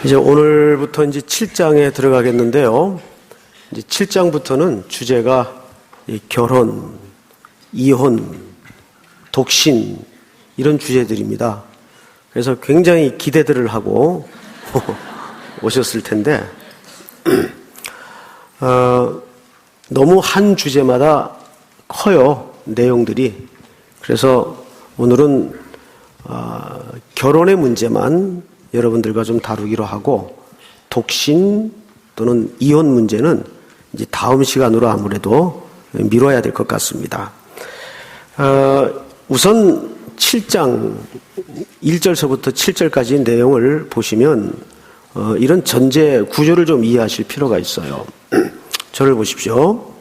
이제 오늘부터 이제 7장에 들어가겠는데요. 이제 7장부터는 주제가 결혼, 이혼, 독신 이런 주제들입니다. 그래서 굉장히 기대들을 하고 오셨을 텐데 너무 한 주제마다 커요, 내용들이. 그래서 오늘은 결혼의 문제만 여러분들과 좀 다루기로 하고, 독신 또는 이혼 문제는 이제 다음 시간으로 아무래도 미뤄야 될 것 같습니다. 우선 7장 1절서부터 7절까지 내용을 보시면 이런 전제 구조를 좀 이해하실 필요가 있어요. 저를 보십시오.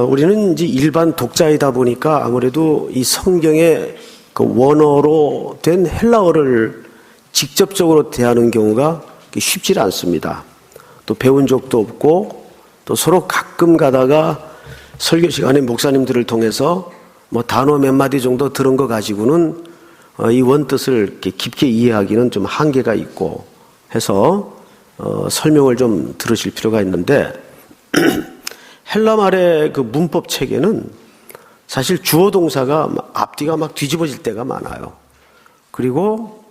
우리는 이제 일반 독자이다 보니까 아무래도 이 성경의 그 원어로 된 헬라어를 직접적으로 대하는 경우가 쉽지 않습니다. 또 배운 적도 없고, 또 서로 가끔 가다가 설교 시간에 목사님들을 통해서 뭐 단어 몇 마디 정도 들은 거 가지고는 이 원뜻을 이렇게 깊게 이해하기는 좀 한계가 있고 해서 설명을 좀 들으실 필요가 있는데, 헬라 말의 그 문법 체계는 사실 주어 동사가 앞뒤가 막 뒤집어질 때가 많아요. 그리고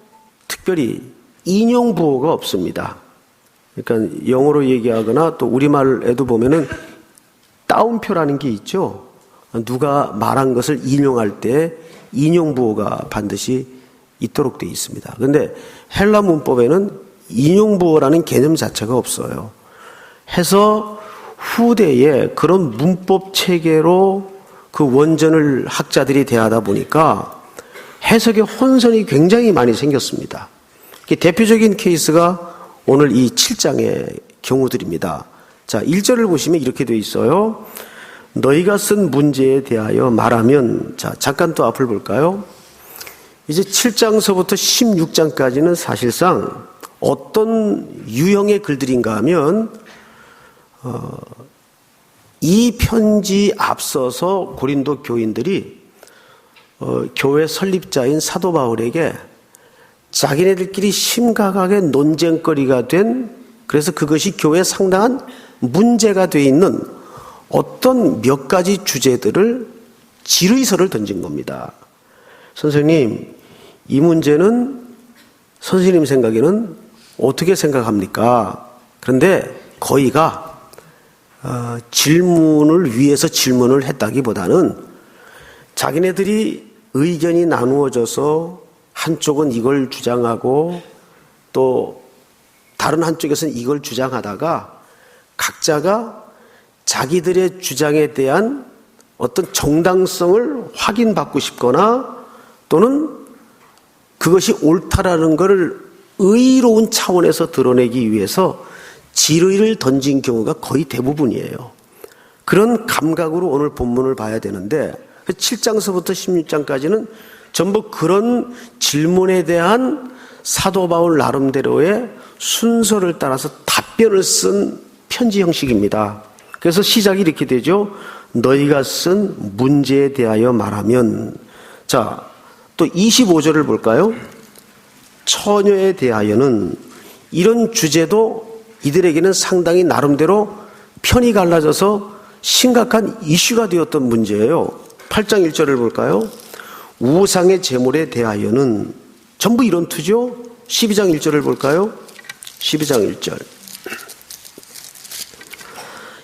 특별히 인용 부호가 없습니다. 그러니까 영어로 얘기하거나 또 우리말에도 보면은 따옴표라는 게 있죠. 누가 말한 것을 인용할 때 인용 부호가 반드시 있도록 되어 있습니다. 그런데 헬라 문법에는 인용 부호라는 개념 자체가 없어요. 해서 후대에 그런 문법 체계로 그 원전을 학자들이 대하다 보니까 해석의 혼선이 굉장히 많이 생겼습니다. 대표적인 케이스가 오늘 이 7장의 경우들입니다. 자, 1절을 보시면 이렇게 되어 있어요. 너희가 쓴 문제에 대하여 말하면, 자, 잠깐 또 앞을 볼까요? 이제 7장서부터 16장까지는 사실상 어떤 유형의 글들인가 하면 이 편지 앞서서 고린도 교인들이 교회 설립자인 사도 바울에게 자기네들끼리 심각하게 논쟁거리가 된, 그래서 그것이 교회에 상당한 문제가 되어 있는 어떤 몇 가지 주제들을 질의서를 던진 겁니다. 선생님, 이 문제는 선생님 생각에는 어떻게 생각합니까? 그런데 거의가 질문을 위해서 질문을 했다기보다는 자기네들이 의견이 나누어져서 한쪽은 이걸 주장하고 또 다른 한쪽에서는 이걸 주장하다가 각자가 자기들의 주장에 대한 어떤 정당성을 확인받고 싶거나 또는 그것이 옳다라는 것을 의로운 차원에서 드러내기 위해서 질의를 던진 경우가 거의 대부분이에요. 그런 감각으로 오늘 본문을 봐야 되는데 7장서부터 16장까지는 전부 그런 질문에 대한 사도 바울 나름대로의 순서를 따라서 답변을 쓴 편지 형식입니다. 그래서 시작이 이렇게 되죠. 너희가 쓴 문제에 대하여 말하면. 자, 또 25절을 볼까요? 처녀에 대하여는, 이런 주제도 이들에게는 상당히 나름대로 편이 갈라져서 심각한 이슈가 되었던 문제예요. 8장 1절을 볼까요? 우상의 제물에 대하여는, 전부 이런 투죠. 12장 1절을 볼까요? 12장 1절.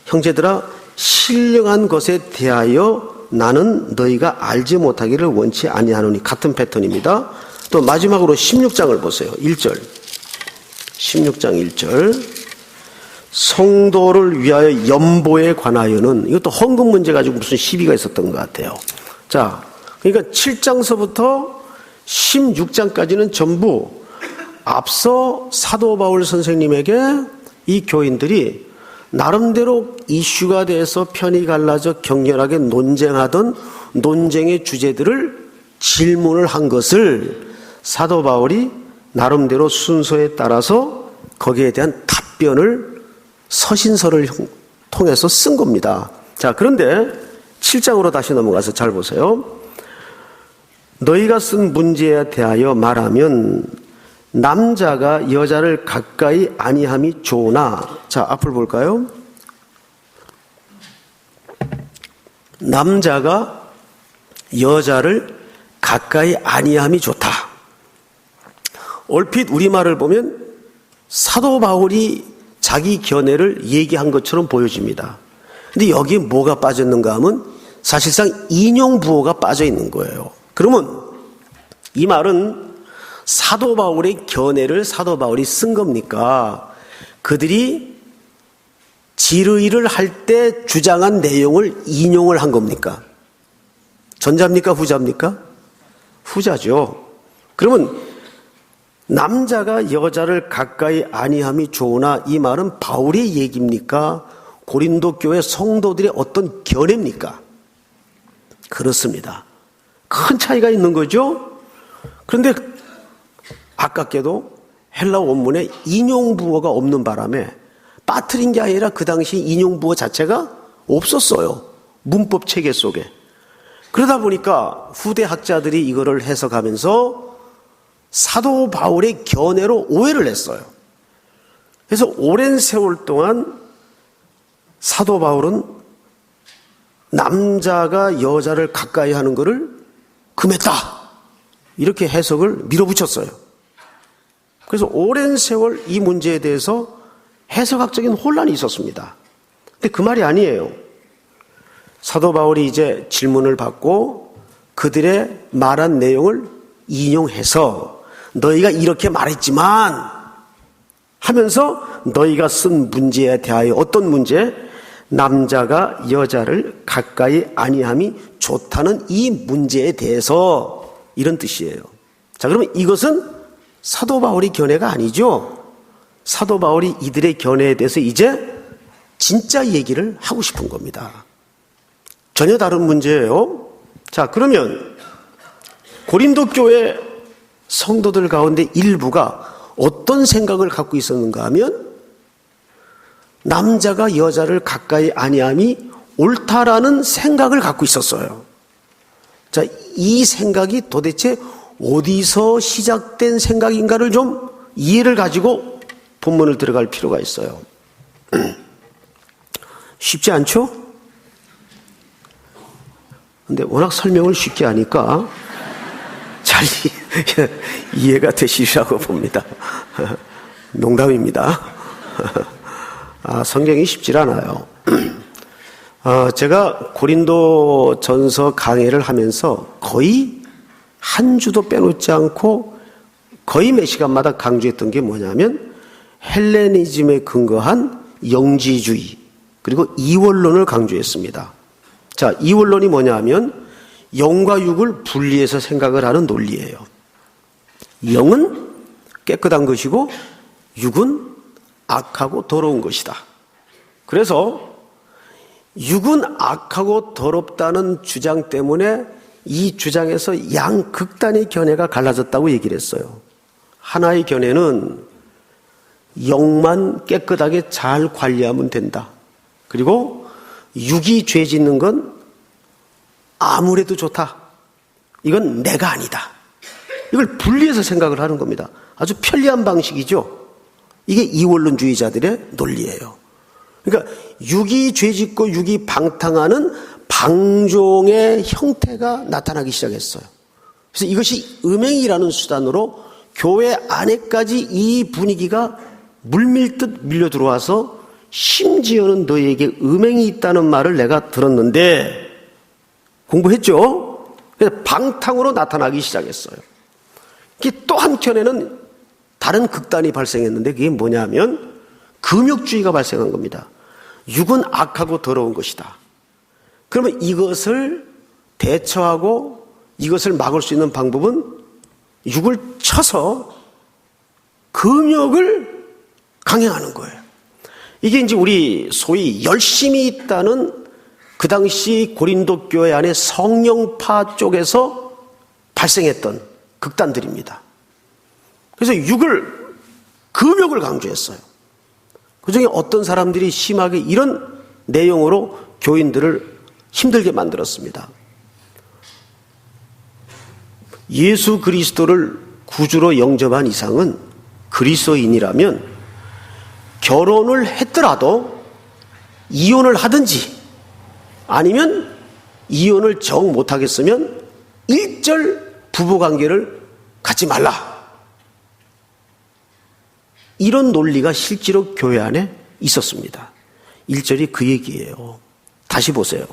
형제들아, 신령한 것에 대하여 나는 너희가 알지 못하기를 원치 아니하노니. 같은 패턴입니다. 또 마지막으로 16장을 보세요. 1절. 16장 1절. 성도를 위하여 연보에 관하여는, 이것도 헌금 문제 가지고 무슨 시비가 있었던 것 같아요. 자, 그러니까 7장서부터 16장까지는 전부 앞서 사도 바울 선생님에게 이 교인들이 나름대로 이슈가 돼서 편이 갈라져 격렬하게 논쟁하던 논쟁의 주제들을 질문을 한 것을 사도 바울이 나름대로 순서에 따라서 거기에 대한 답변을 서신서를 통해서 쓴 겁니다. 자, 그런데 7장으로 다시 넘어가서 잘 보세요. 너희가 쓴 문제에 대하여 말하면 남자가 여자를 가까이 아니함이 좋으나, 자, 앞을 볼까요? 남자가 여자를 가까이 아니함이 좋다. 얼핏 우리말을 보면 사도 바울이 자기 견해를 얘기한 것처럼 보여집니다. 근데 여기에 뭐가 빠졌는가 하면 사실상 인용부호가 빠져 있는 거예요. 그러면 이 말은 사도 바울의 견해를 사도 바울이 쓴 겁니까? 그들이 질의를 할 때 주장한 내용을 인용을 한 겁니까? 전자입니까? 후자입니까? 후자죠. 그러면 남자가 여자를 가까이 아니함이 좋으나 이 말은 바울의 얘기입니까? 고린도 교회 성도들의 어떤 견해입니까? 그렇습니다. 큰 차이가 있는 거죠. 그런데 아깝게도 헬라 원문에 인용부호가 없는 바람에 빠뜨린 게 아니라 그 당시 인용부호 자체가 없었어요. 문법 체계 속에. 그러다 보니까 후대 학자들이 이거를 해석하면서 사도 바울의 견해로 오해를 했어요. 그래서 오랜 세월 동안 사도 바울은 남자가 여자를 가까이 하는 것을 금했다, 이렇게 해석을 밀어붙였어요. 그래서 오랜 세월 이 문제에 대해서 해석학적인 혼란이 있었습니다. 근데 그 말이 아니에요. 사도 바울이 이제 질문을 받고 그들의 말한 내용을 인용해서 너희가 이렇게 말했지만 하면서 너희가 쓴 문제에 대하여, 어떤 문제? 남자가 여자를 가까이 아니함이 좋다는 이 문제에 대해서, 이런 뜻이에요. 자, 그러면 이것은 사도 바울의 견해가 아니죠. 사도 바울이 이들의 견해에 대해서 이제 진짜 얘기를 하고 싶은 겁니다. 전혀 다른 문제예요. 자, 그러면 고린도 교회 성도들 가운데 일부가 어떤 생각을 갖고 있었는가 하면 남자가 여자를 가까이 아니함이 옳다라는 생각을 갖고 있었어요. 자, 이 생각이 도대체 어디서 시작된 생각인가를 좀 이해를 가지고 본문을 들어갈 필요가 있어요. 쉽지 않죠? 근데 워낙 설명을 쉽게 하니까 잘 이해가 되시리라고 봅니다. 농담입니다. 성경이 쉽질 않아요. 제가 고린도 전서 강의를 하면서 거의 한 주도 빼놓지 않고 거의 몇 시간마다 강조했던 게 뭐냐면 헬레니즘에 근거한 영지주의, 그리고 이원론을 강조했습니다. 자, 이원론이 뭐냐면 영과 육을 분리해서 생각을 하는 논리예요. 영은 깨끗한 것이고 육은 악하고 더러운 것이다. 그래서 육은 악하고 더럽다는 주장 때문에 이 주장에서 양극단의 견해가 갈라졌다고 얘기를 했어요. 하나의 견해는 영만 깨끗하게 잘 관리하면 된다. 그리고 육이 죄 짓는 건 아무래도 좋다. 이건 내가 아니다. 이걸 분리해서 생각을 하는 겁니다. 아주 편리한 방식이죠. 이게 이원론주의자들의 논리예요. 그러니까 육이 죄 짓고 육이 방탕하는 방종의 형태가 나타나기 시작했어요. 그래서 이것이 음행이라는 수단으로 교회 안에까지 이 분위기가 물밀듯 밀려 들어와서 심지어는 너희에게 음행이 있다는 말을 내가 들었는데, 공부했죠? 그래서 방탕으로 나타나기 시작했어요. 또 한켠에는 다른 극단이 발생했는데 그게 뭐냐면 금욕주의가 발생한 겁니다. 육은 악하고 더러운 것이다. 그러면 이것을 대처하고 이것을 막을 수 있는 방법은 육을 쳐서 금욕을 강행하는 거예요. 이게 이제 우리 소위 열심히 있다는 그 당시 고린도 교회 안에 성령파 쪽에서 발생했던 극단들입니다. 그래서 금욕을 강조했어요. 그중에 어떤 사람들이 심하게 이런 내용으로 교인들을 힘들게 만들었습니다. 예수 그리스도를 구주로 영접한 이상은 그리스도인이라면 결혼을 했더라도 이혼을 하든지 아니면 이혼을 정 못하겠으면 일절 부부관계를 갖지 말라. 이런 논리가 실제로 교회 안에 있었습니다. 1절이 그 얘기예요. 다시 보세요.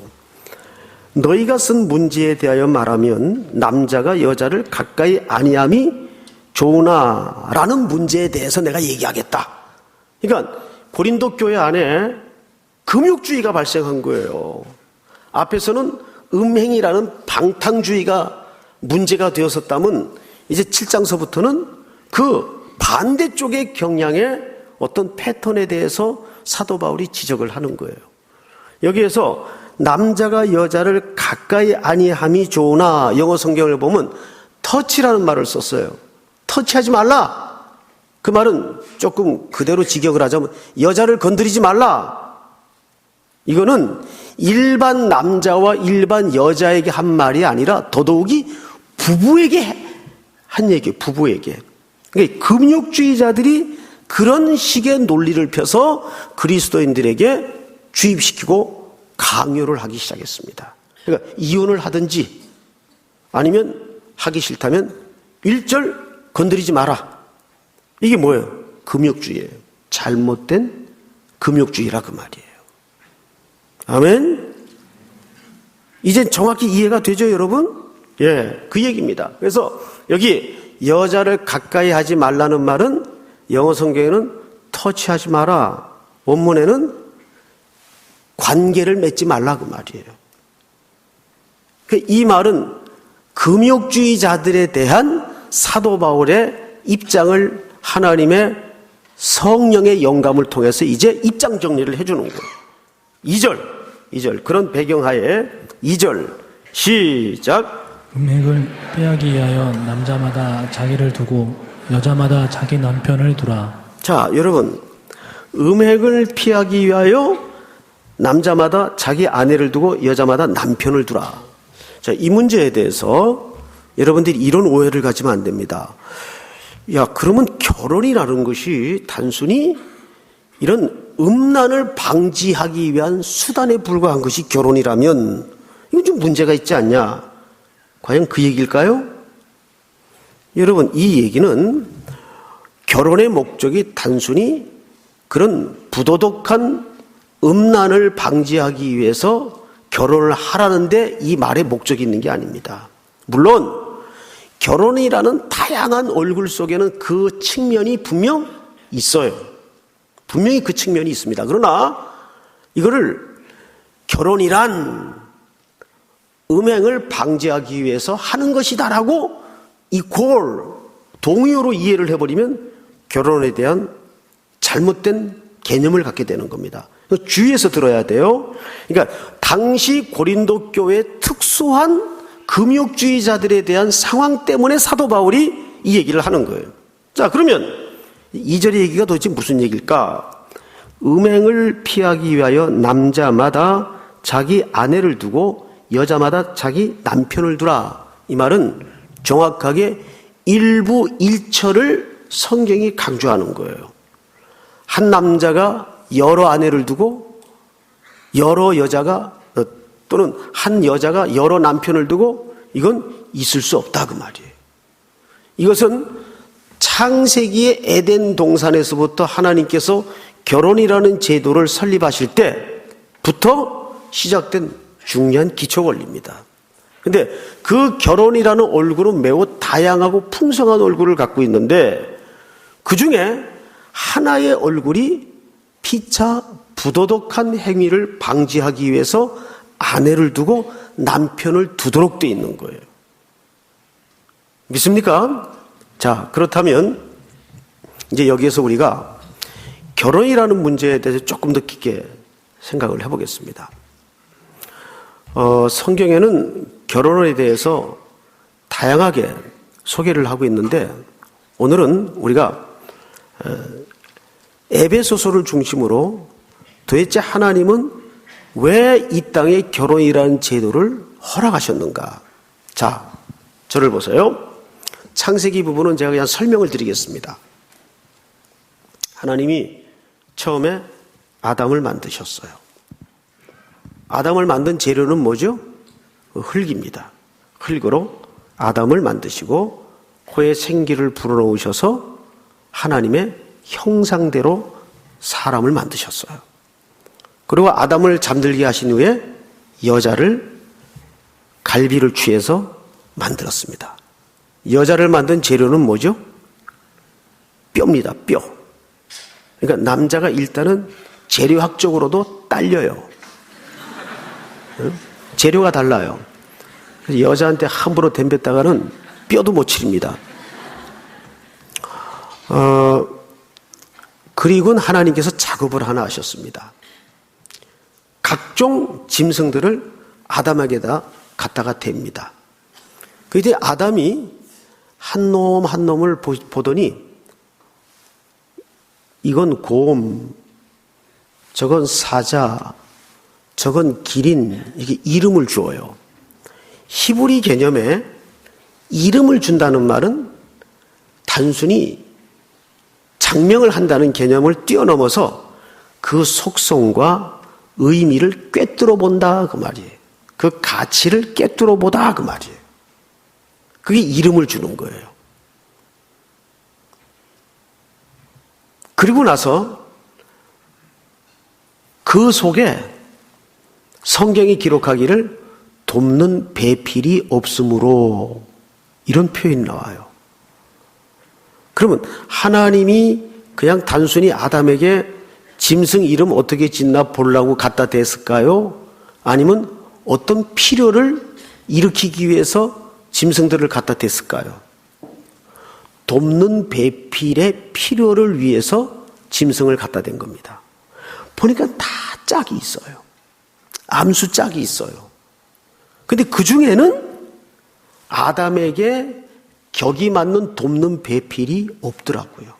너희가 쓴 문제에 대하여 말하면 남자가 여자를 가까이 아니함이 좋으나 라는 문제에 대해서 내가 얘기하겠다. 그러니까 고린도 교회 안에 금욕주의가 발생한 거예요. 앞에서는 음행이라는 방탕주의가 문제가 되었었다면 이제 7장서부터는 그 반대쪽의 경향의 어떤 패턴에 대해서 사도 바울이 지적을 하는 거예요. 여기에서 남자가 여자를 가까이 아니함이 좋으나 영어 성경을 보면 터치라는 말을 썼어요. 터치하지 말라. 그 말은 조금 그대로 직역을 하자면 여자를 건드리지 말라. 이거는 일반 남자와 일반 여자에게 한 말이 아니라 더더욱이 부부에게 한 얘기예요. 부부에게. 그러니까 금욕주의자들이 그런 식의 논리를 펴서 그리스도인들에게 주입시키고 강요를 하기 시작했습니다. 그러니까 이혼을 하든지 아니면 하기 싫다면 일절 건드리지 마라. 이게 뭐예요? 금욕주의예요. 잘못된 금욕주의라 그 말이에요. 아멘? 이젠 정확히 이해가 되죠, 여러분? 예, 그 얘기입니다. 그래서 여기 여자를 가까이 하지 말라는 말은 영어 성경에는 터치하지 마라. 원문에는 관계를 맺지 말라 그 말이에요. 이 말은 금욕주의자들에 대한 사도 바울의 입장을 하나님의 성령의 영감을 통해서 이제 입장 정리를 해주는 거예요. 2절 그런 배경하에 2절 시작. 음행을 피하기 위하여 남자마다 자기를 두고 여자마다 자기 남편을 두라. 자, 여러분, 음행을 피하기 위하여 남자마다 자기 아내를 두고 여자마다 남편을 두라. 자, 이 문제에 대해서 여러분들이 이런 오해를 가지면 안 됩니다. 야, 그러면 결혼이라는 것이 단순히 이런 음란을 방지하기 위한 수단에 불과한 것이 결혼이라면 이건 좀 문제가 있지 않냐? 과연 그 얘기일까요? 여러분, 이 얘기는 결혼의 목적이 단순히 그런 부도덕한 음란을 방지하기 위해서 결혼을 하라는데 이 말의 목적이 있는 게 아닙니다. 물론 결혼이라는 다양한 얼굴 속에는 그 측면이 분명 있어요. 분명히 그 측면이 있습니다. 그러나 이거를 결혼이란 음행을 방지하기 위해서 하는 것이다라고 동의어로 이해를 해버리면 결혼에 대한 잘못된 개념을 갖게 되는 겁니다. 주의해서 들어야 돼요. 그러니까 당시 고린도 교회의 특수한 금욕주의자들에 대한 상황 때문에 사도 바울이 이 얘기를 하는 거예요. 자, 그러면 2절의 얘기가 도대체 무슨 얘기일까? 음행을 피하기 위하여 남자마다 자기 아내를 두고 여자마다 자기 남편을 두라. 이 말은 정확하게 일부 일처를 성경이 강조하는 거예요. 한 남자가 여러 아내를 두고 여러 여자가 또는 한 여자가 여러 남편을 두고 이건 있을 수 없다 그 말이에요. 이것은 창세기의 에덴 동산에서부터 하나님께서 결혼이라는 제도를 설립하실 때부터 시작된 중요한 기초 원리입니다. 그런데 그 결혼이라는 얼굴은 매우 다양하고 풍성한 얼굴을 갖고 있는데 그 중에 하나의 얼굴이 피차 부도덕한 행위를 방지하기 위해서 아내를 두고 남편을 두도록 되어 있는 거예요. 믿습니까? 자, 그렇다면 이제 여기에서 우리가 결혼이라는 문제에 대해서 조금 더 깊게 생각을 해보겠습니다. 성경에는 결혼에 대해서 다양하게 소개를 하고 있는데 오늘은 우리가 에베소서를 중심으로 도대체 하나님은 왜 이 땅에 결혼이라는 제도를 허락하셨는가? 자, 저를 보세요. 창세기 부분은 제가 그냥 설명을 드리겠습니다. 하나님이 처음에 아담을 만드셨어요. 아담을 만든 재료는 뭐죠? 흙입니다. 흙으로 아담을 만드시고 코에 생기를 불어넣으셔서 하나님의 형상대로 사람을 만드셨어요. 그리고 아담을 잠들게 하신 후에 여자를 갈비를 취해서 만들었습니다. 여자를 만든 재료는 뭐죠? 뼈입니다. 뼈. 그러니까 남자가 일단은 재료학적으로도 딸려요. 재료가 달라요. 그래서 여자한테 함부로 덤볐다가는 뼈도 못 치릅니다. 그리고 하나님께서 작업을 하나 하셨습니다. 각종 짐승들을 아담에게다 갖다가 댑니다. 그 이제 아담이 한 놈 한 놈을 보더니 이건 곰, 저건 사자, 저건 기린, 이게 이름을 주어요. 히브리 개념에 이름을 준다는 말은 단순히 장명을 한다는 개념을 뛰어넘어서 그 속성과 의미를 꿰뚫어 본다 그 말이에요. 그 가치를 꿰뚫어 보다 그 말이에요. 그게 이름을 주는 거예요. 그리고 나서 그 속에 성경이 기록하기를 돕는 배필이 없으므로 이런 표현이 나와요. 그러면 하나님이 그냥 단순히 아담에게 짐승 이름 어떻게 짓나 보려고 갖다 댔을까요? 아니면 어떤 필요를 일으키기 위해서 짐승들을 갖다 댔을까요? 돕는 배필의 필요를 위해서 짐승을 갖다 댄 겁니다. 보니까 다 짝이 있어요. 암수 짝이 있어요. 근데 그 중에는 아담에게 격이 맞는 돕는 배필이 없더라고요.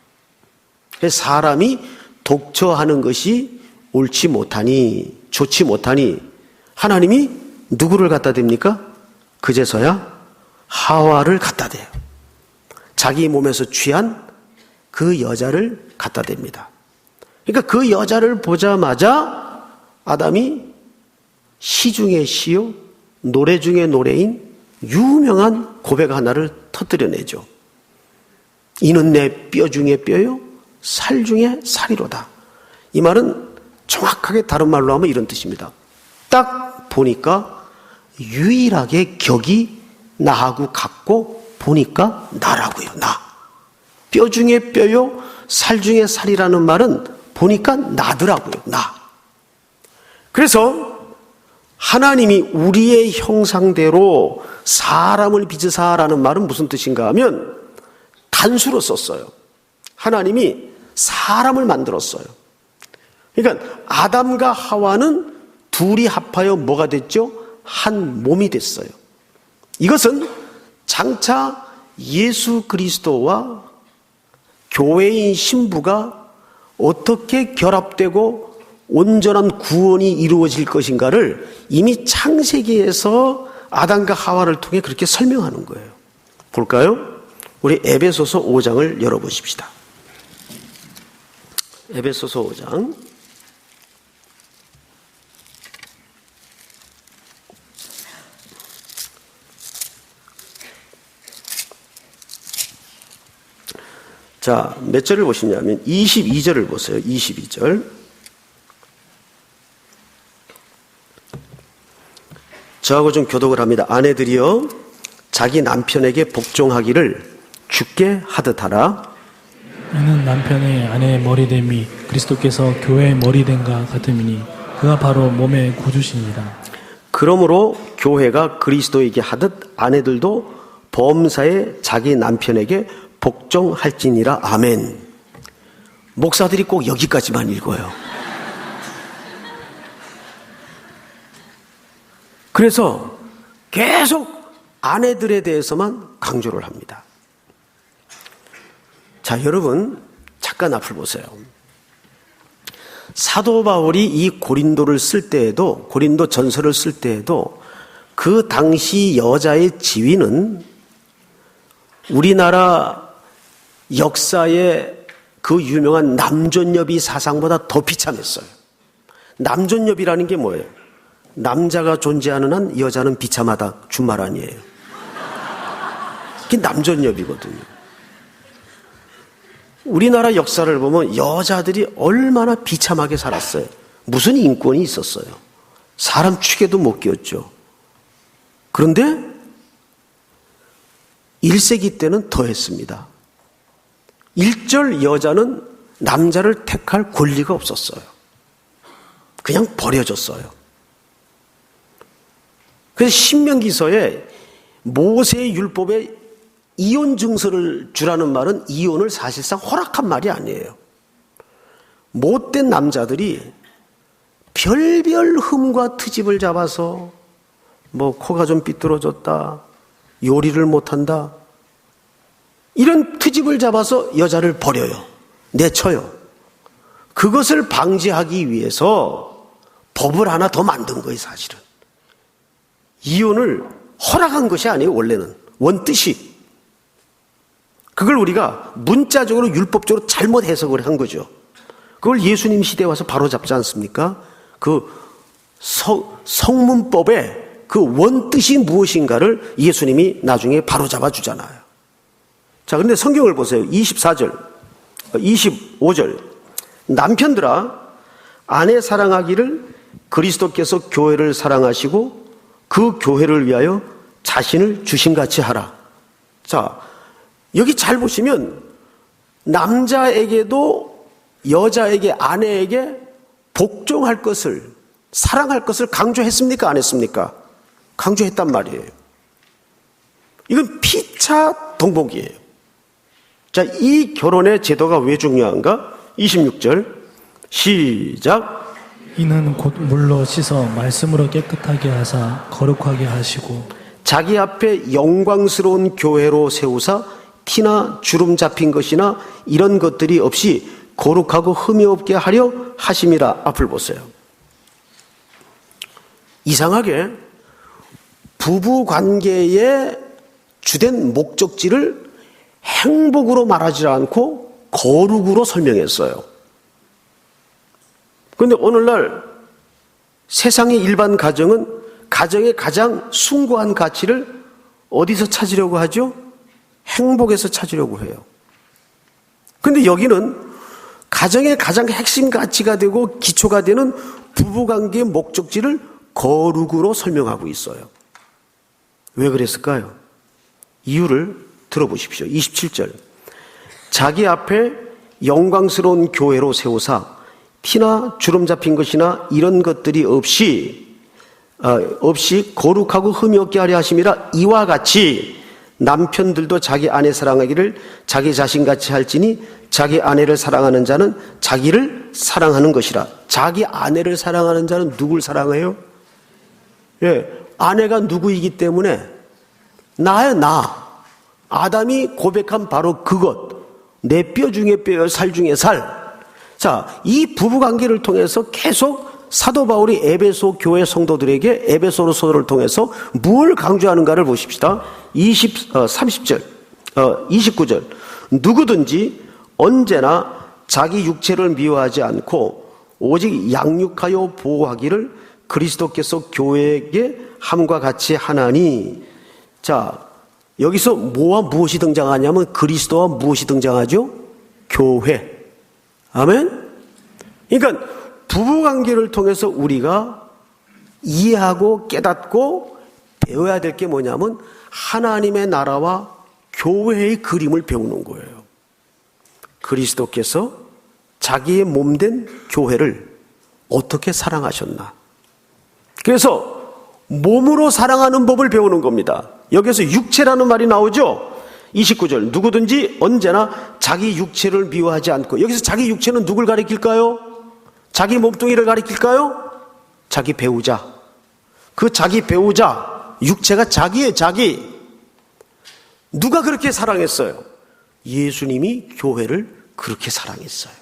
그래서 사람이 독처하는 것이 옳지 못하니, 좋지 못하니 하나님이 누구를 갖다 댑니까? 그제서야 하와를 갖다 대요. 자기 몸에서 취한 그 여자를 갖다 댑니다. 그러니까 그 여자를 보자마자 아담이 시 중에 시요, 노래 중에 노래인 유명한 고백 하나를 터뜨려내죠. 이는 내 뼈 중에 뼈요, 살 중에 살이로다. 이 말은 정확하게 다른 말로 하면 이런 뜻입니다. 딱 보니까 유일하게 격이 나하고 같고 보니까 나라고요. 나. 뼈 중에 뼈요, 살 중에 살이라는 말은 보니까 나더라고요. 나. 그래서 하나님이 우리의 형상대로 사람을 빚으사라는 말은 무슨 뜻인가 하면 단수로 썼어요. 하나님이 사람을 만들었어요. 그러니까 아담과 하와는 둘이 합하여 뭐가 됐죠? 한 몸이 됐어요. 이것은 장차 예수 그리스도와 교회인 신부가 어떻게 결합되고 온전한 구원이 이루어질 것인가를 이미 창세기에서 아담과 하와를 통해 그렇게 설명하는 거예요. 볼까요? 우리 에베소서 5장을 열어보십시다. 에베소서 5장. 자, 몇 절을 보시냐면 22절을 보세요. 22절. 저하고 좀 교독을 합니다. 아내들이여 자기 남편에게 복종하기를 주께 하듯 하라. 이는 남편의 아내의 머리됨이 그리스도께서 교회의 머리됨과 같음이니 그가 바로 몸의 구주시니라. 그러므로 교회가 그리스도에게 하듯 아내들도 범사에 자기 남편에게 복종할지니라. 아멘. 목사들이 꼭 여기까지만 읽어요. 그래서 계속 아내들에 대해서만 강조를 합니다. 자, 여러분 잠깐 앞을 보세요. 사도 바울이 이 고린도를 쓸 때에도, 고린도 전서를 쓸 때에도 그 당시 여자의 지위는 우리나라 역사의 그 유명한 남존여비 사상보다 더 비참했어요. 남존여비라는 게 뭐예요? 남자가 존재하는 한 여자는 비참하다 준말 아니에요. 그게 남존여비거든요. 우리나라 역사를 보면 여자들이 얼마나 비참하게 살았어요. 무슨 인권이 있었어요. 사람 축에도 못 끼었죠. 그런데 1세기 때는 더했습니다. 일절 여자는 남자를 택할 권리가 없었어요. 그냥 버려졌어요. 그래서 신명기서에 모세의 율법에 이혼 증서를 주라는 말은 이혼을 사실상 허락한 말이 아니에요. 못된 남자들이 별별 흠과 트집을 잡아서 뭐 코가 좀 삐뚤어졌다, 요리를 못한다, 이런 트집을 잡아서 여자를 버려요. 내쳐요. 그것을 방지하기 위해서 법을 하나 더 만든 거예요, 사실은. 이혼을 허락한 것이 아니에요, 원래는. 원뜻이. 그걸 우리가 문자적으로 율법적으로 잘못 해석을 한 거죠. 그걸 예수님 시대에 와서 바로잡지 않습니까? 그 성문법의 그 원뜻이 무엇인가를 예수님이 나중에 바로잡아 주잖아요. 자, 그런데 성경을 보세요. 24절, 25절. 남편들아, 아내 사랑하기를 그리스도께서 교회를 사랑하시고 그 교회를 위하여 자신을 주신같이 하라. 자, 여기 잘 보시면 남자에게도 여자에게, 아내에게 복종할 것을, 사랑할 것을 강조했습니까? 안 했습니까? 강조했단 말이에요. 이건 피차 동복이에요. 자, 이 결혼의 제도가 왜 중요한가? 26절 시작. 이는 곧 물로 씻어 말씀으로 깨끗하게 하사 거룩하게 하시고 자기 앞에 영광스러운 교회로 세우사 티나 주름 잡힌 것이나 이런 것들이 없이 거룩하고 흠이 없게 하려 하심이라. 앞을 보세요. 이상하게 부부관계의 주된 목적지를 행복으로 말하지 않고 거룩으로 설명했어요. 그런데 오늘날 세상의 일반 가정은 가정의 가장 숭고한 가치를 어디서 찾으려고 하죠? 행복에서 찾으려고 해요. 그런데 여기는 가정의 가장 핵심 가치가 되고 기초가 되는 부부관계의 목적지를 거룩으로 설명하고 있어요. 왜 그랬을까요? 이유를 들어보십시오. 27절. 자기 앞에 영광스러운 교회로 세우사 티나 주름 잡힌 것이나 이런 것들이 없이 거룩하고 흠이 없게 하려 하심이라. 이와 같이 남편들도 자기 아내 사랑하기를 자기 자신같이 할지니 자기 아내를 사랑하는 자는 자기를 사랑하는 것이라. 자기 아내를 사랑하는 자는 누굴 사랑해요? 예, 아내가 누구이기 때문에 나예요, 나. 아담이 고백한 바로 그것. 내 뼈 중에 뼈, 살 중에 살. 자, 이 부부관계를 통해서 계속 사도 바울이 에베소 교회 성도들에게 에베소서를 통해서 뭘 강조하는가를 보십시다. 30절, 29절. 누구든지 언제나 자기 육체를 미워하지 않고 오직 양육하여 보호하기를 그리스도께서 교회에게 함과 같이 하나니. 자, 여기서 뭐와 무엇이 등장하냐면 그리스도와 무엇이 등장하죠? 교회. 아멘? 그러니까 부부관계를 통해서 우리가 이해하고 깨닫고 배워야 될 게 뭐냐면 하나님의 나라와 교회의 그림을 배우는 거예요. 그리스도께서 자기의 몸된 교회를 어떻게 사랑하셨나. 그래서 몸으로 사랑하는 법을 배우는 겁니다. 여기서 육체라는 말이 나오죠. 29절. 누구든지 언제나 자기 육체를 미워하지 않고. 여기서 자기 육체는 누굴 가리킬까요? 자기 몸뚱이를 가리킬까요? 자기 배우자. 그 자기 배우자, 육체가 자기예요, 자기. 누가 그렇게 사랑했어요? 예수님이 교회를 그렇게 사랑했어요.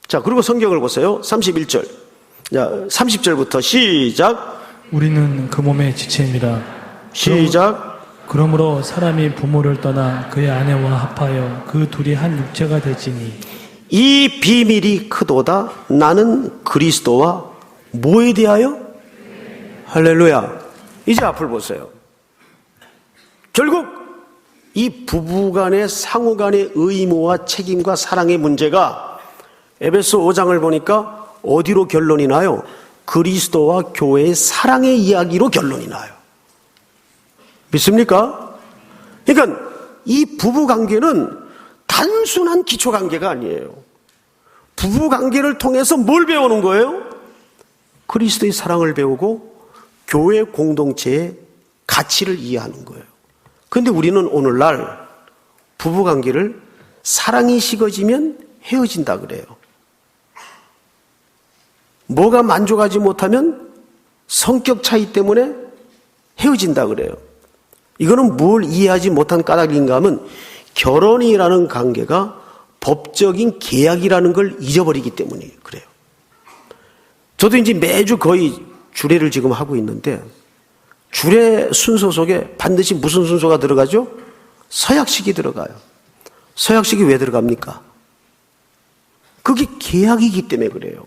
자, 그리고 성경을 보세요. 31절. 자, 30절부터 시작. 우리는 그 몸의 지체입니다. 시작. 그러므로 사람이 부모를 떠나 그의 아내와 합하여 그 둘이 한 육체가 되지니 이 비밀이 크도다. 나는 그리스도와 뭐에 대하여? 할렐루야. 이제 앞을 보세요. 결국 이 부부간의 상호간의 의무와 책임과 사랑의 문제가 에베소 5장을 보니까 어디로 결론이 나요? 그리스도와 교회의 사랑의 이야기로 결론이 나요. 믿습니까? 그러니까 이 부부관계는 단순한 기초관계가 아니에요. 부부관계를 통해서 뭘 배우는 거예요? 그리스도의 사랑을 배우고 교회 공동체의 가치를 이해하는 거예요. 그런데 우리는 오늘날 부부관계를 사랑이 식어지면 헤어진다 그래요. 뭐가 만족하지 못하면 성격 차이 때문에 헤어진다 그래요. 이거는 뭘 이해하지 못한 까닭인가 하면 결혼이라는 관계가 법적인 계약이라는 걸 잊어버리기 때문에 그래요. 저도 이제 매주 거의 주례를 지금 하고 있는데 주례 순서 속에 반드시 무슨 순서가 들어가죠? 서약식이 들어가요. 서약식이 왜 들어갑니까? 그게 계약이기 때문에 그래요.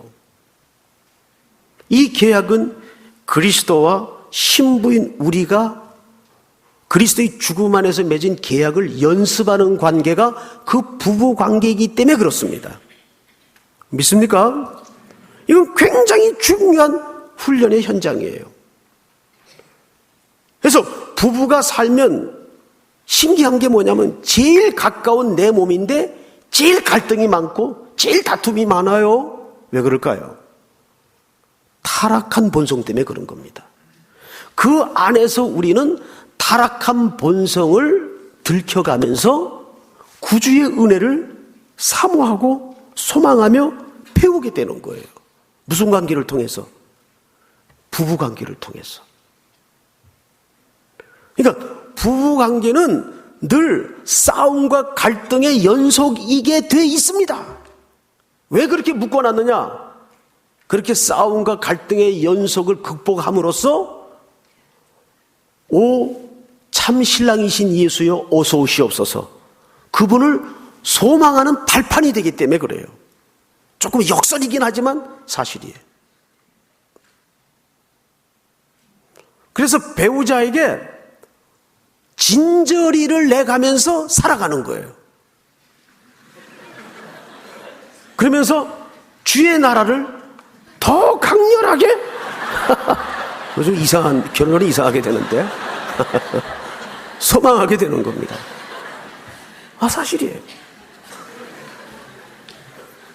이 계약은 그리스도와 신부인 우리가 그리스도의 죽음 안에서 맺은 계약을 연습하는 관계가 그 부부 관계이기 때문에 그렇습니다. 믿습니까? 이건 굉장히 중요한 훈련의 현장이에요. 그래서 부부가 살면 신기한 게 뭐냐면 제일 가까운 내 몸인데 제일 갈등이 많고 제일 다툼이 많아요. 왜 그럴까요? 타락한 본성 때문에 그런 겁니다. 그 안에서 우리는 타락한 본성을 들켜가면서 구주의 은혜를 사모하고 소망하며 배우게 되는 거예요. 무슨 관계를 통해서? 부부 관계를 통해서. 그러니까 부부 관계는 늘 싸움과 갈등의 연속이게 돼 있습니다. 왜 그렇게 묶어놨느냐? 그렇게 싸움과 갈등의 연속을 극복함으로써 오 참 신랑이신 예수여 어서 오시옵소서, 그분을 소망하는 발판이 되기 때문에 그래요. 조금 역설이긴 하지만 사실이에요. 그래서 배우자에게 진저리를 내가면서 살아가는 거예요. 그러면서 주의 나라를 더 강렬하게 요즘 이상한 결론이 이상하게 되는데 소망하게 되는 겁니다. 사실이에요.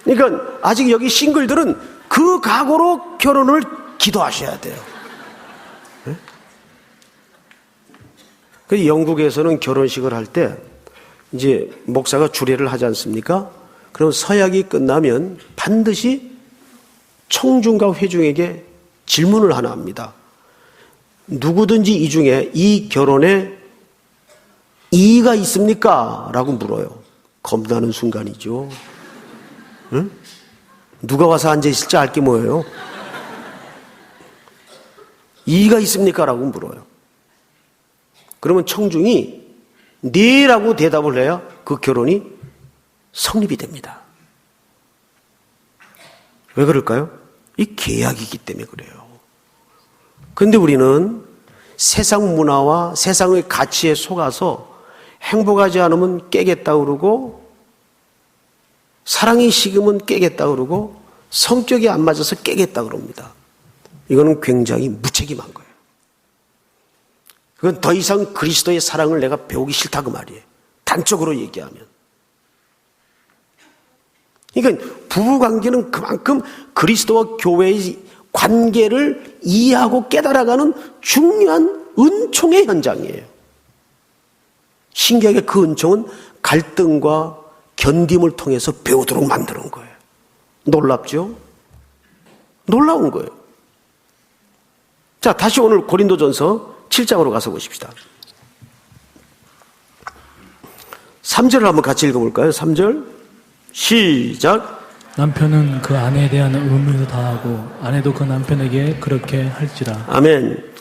그러니까 아직 여기 싱글들은 그 각오로 결혼을 기도하셔야 돼요. 네? 영국에서는 결혼식을 할 때 이제 목사가 주례를 하지 않습니까? 그럼 서약이 끝나면 반드시 청중과 회중에게 질문을 하나 합니다. 누구든지 이 중에 이 결혼에 이의가 있습니까? 라고 물어요. 겁나는 순간이죠. 응? 누가 와서 앉아있을지 알 게 뭐예요? 이의가 있습니까? 라고 물어요. 그러면 청중이 네 라고 대답을 해야 그 결혼이 성립이 됩니다. 왜 그럴까요? 이 계약이기 때문에 그래요. 그런데 우리는 세상 문화와 세상의 가치에 속아서 행복하지 않으면 깨겠다 그러고 사랑이 식으면 깨겠다 그러고 성격이 안 맞아서 깨겠다 그럽니다. 이거는 굉장히 무책임한 거예요. 그건 더 이상 그리스도의 사랑을 내가 배우기 싫다 그 말이에요. 단적으로 얘기하면. 그러니까 부부관계는 그만큼 그리스도와 교회의 관계를 이해하고 깨달아가는 중요한 은총의 현장이에요. 신기하게 그 은총은 갈등과 견딤을 통해서 배우도록 만드는 거예요. 놀랍죠? 놀라운 거예요. 자, 다시 오늘 고린도전서 7장으로 가서 보십시다. 3절을 한번 같이 읽어볼까요? 3절 시작. 남편은 그 아내에 대한 의무를 다하고 아내도 그 남편에게 그렇게 할지라. 아멘.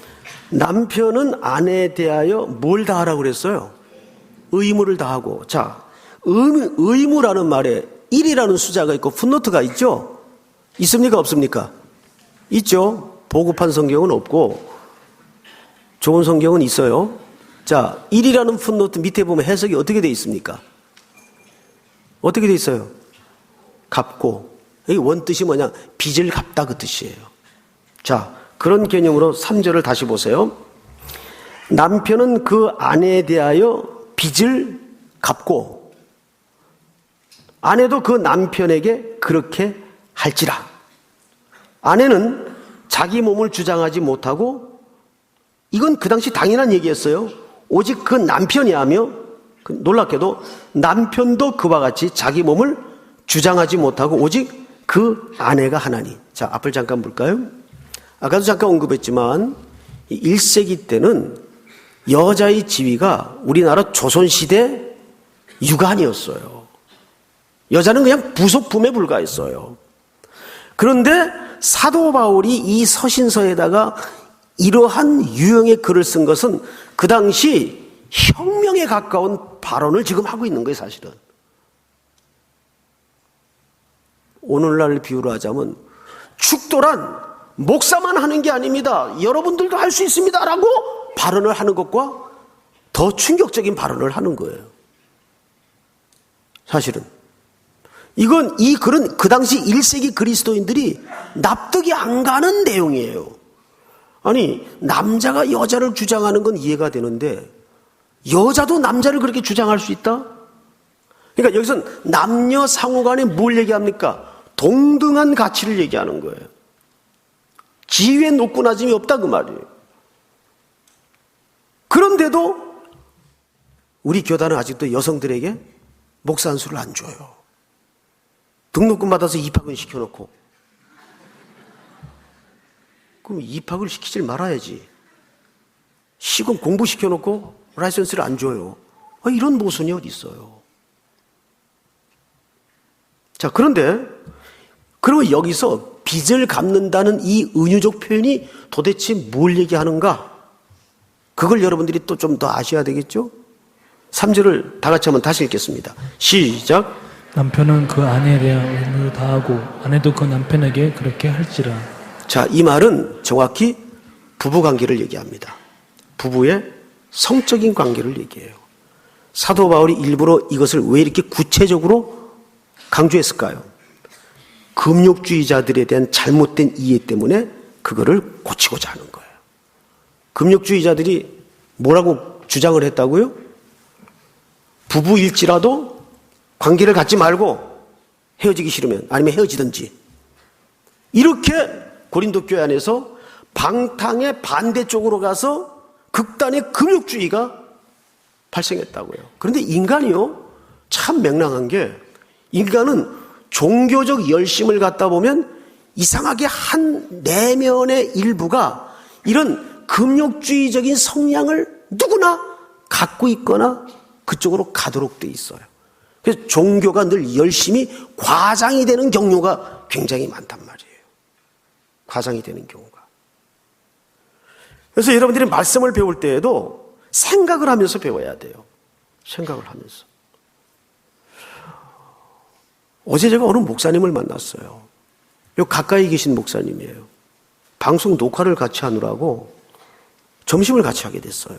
남편은 아내에 대하여 뭘 다하라고 그랬어요? 의무를 다하고. 자, 의무라는 말에 1이라는 숫자가 있고 풋노트가 있죠? 있습니까? 없습니까? 있죠. 보급한 성경은 없고 좋은 성경은 있어요. 자, 1이라는 풋노트 밑에 보면 해석이 어떻게 되어 있습니까? 어떻게 되어 있어요? 갚고. 여기 원뜻이 뭐냐? 빚을 갚다 그 뜻이에요. 자, 그런 개념으로 3절을 다시 보세요. 남편은 그 아내에 대하여 빚을 갚고 아내도 그 남편에게 그렇게 할지라. 아내는 자기 몸을 주장하지 못하고, 이건 그 당시 당연한 얘기였어요. 오직 그 남편이 하며, 놀랍게도 남편도 그와 같이 자기 몸을 주장하지 못하고 오직 그 아내가 하나니. 자, 앞을 잠깐 볼까요? 아까도 잠깐 언급했지만 1세기 때는 여자의 지위가 우리나라 조선시대 유관이었어요. 여자는 그냥 부속품에 불과했어요. 그런데 사도 바울이 이 서신서에다가 이러한 유형의 글을 쓴 것은 그 당시 혁명에 가까운 발언을 지금 하고 있는 거예요, 사실은. 오늘날 비유로 하자면 축도란 목사만 하는 게 아닙니다. 여러분들도 할 수 있습니다. 라고 발언을 하는 것과 더 충격적인 발언을 하는 거예요. 사실은. 이 글은 그 당시 1세기 그리스도인들이 납득이 안 가는 내용이에요. 아니, 남자가 여자를 주장하는 건 이해가 되는데 여자도 남자를 그렇게 주장할 수 있다? 그러니까 여기서는 남녀 상호 간에 뭘 얘기합니까? 동등한 가치를 얘기하는 거예요. 지위에 높고 낮음이 없다 그 말이에요. 그런데도 우리 교단은 아직도 여성들에게 목사 한 수를 안 줘요. 등록금 받아서 입학은 시켜놓고. 그럼 입학을 시키질 말아야지. 시금 공부시켜놓고 라이선스를 안 줘요. 이런 모순이 어디 있어요. 자, 그런데 그러면 여기서 빚을 갚는다는 이 은유적 표현이 도대체 뭘 얘기하는가? 그걸 여러분들이 또 좀 더 아셔야 되겠죠? 3절을 다 같이 한번 다시 읽겠습니다. 시작. 남편은 그 아내에 대한 의무를 다하고 아내도 그 남편에게 그렇게 할지라. 자, 이 말은 정확히 부부관계를 얘기합니다. 부부의 성적인 관계를 얘기해요. 사도 바울이 일부러 이것을 왜 이렇게 구체적으로 강조했을까요? 금욕주의자들에 대한 잘못된 이해 때문에 그거를 고치고자 하는 거예요. 금욕주의자들이 뭐라고 주장을 했다고요? 부부일지라도 관계를 갖지 말고 헤어지기 싫으면, 아니면 헤어지든지. 이렇게 고린도 교회 안에서 방탕의 반대쪽으로 가서 극단의 금욕주의가 발생했다고요. 그런데 인간이요, 참 맹랑한 게, 인간은 종교적 열심을 갖다 보면 이상하게 한 내면의 일부가 이런 금욕주의적인 성향을 누구나 갖고 있거나 그쪽으로 가도록 돼 있어요. 그래서 종교가 늘 열심히 과장이 되는 경우가 굉장히 많단 말이에요. 과장이 되는 경우가. 그래서 여러분들이 말씀을 배울 때에도 생각을 하면서 배워야 돼요. 생각을 하면서. 어제 제가 어느 목사님을 만났어요. 요 가까이 계신 목사님이에요. 방송 녹화를 같이 하느라고 점심을 같이 하게 됐어요.